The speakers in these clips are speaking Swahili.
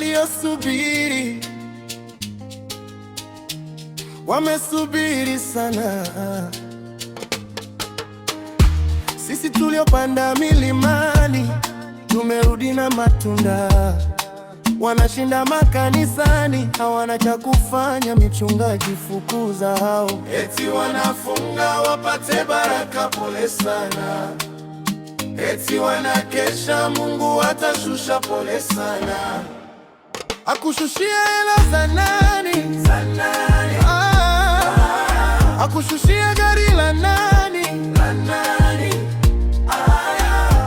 Waliosubiri wamesubiri sana. Sisi tuliopanda milimani tumerudi na matunda. Wanashinda makanisani, hawana cha kufanya. Michungaji, fukuza hao. Eti wanafunga wapate baraka, pole sana. Eti wanakesha, Mungu atashusha, pole sana. Akushushia hela za nani? Za nani? Akushushia gari la nani? La nani?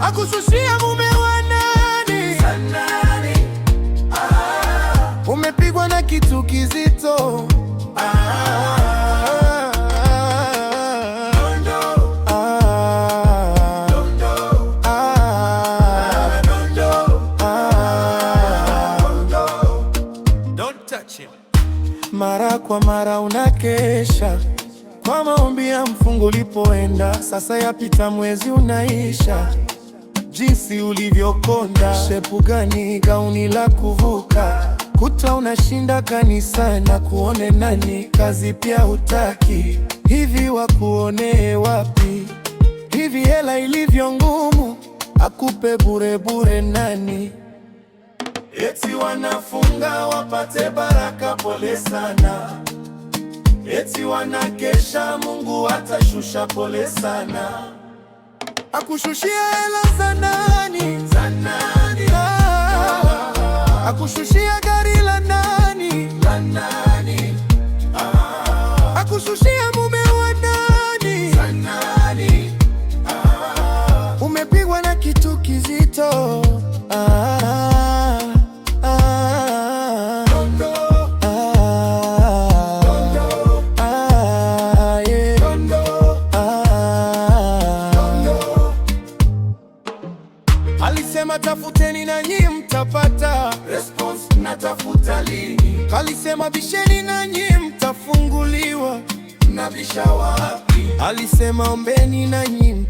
Akushushia mume wa nani? Za nani? Umepigwa na kitu kizito. Mara kwa mara unakesha kwa maombi ya mfungo ulipoenda. Sasa yapita mwezi unaisha, jinsi ulivyokonda. Shepu gani gauni la kuvuka, kuta unashinda kanisani na kuone nani. Kazi pia hutaki, hivi wakuonee wapi? Hivi hela ilivyo ngumu, akupe bure bure nani? Eti wanafunga wapate baraka, pole sana. Eti wanakesha, Mungu atashusha, pole sana. Akushushia hela za nani? Za nani? Akushushia gari la nani? La nani? Akushushia mume wa nani? Za nani? Umepigwa na kitu kizito. Alisema tafuteni nanyi mtapata, response natafuta lini? Alisema bisheni nanyi mtafunguliwa, mnabisha wapi? Alisema ombeni nanyi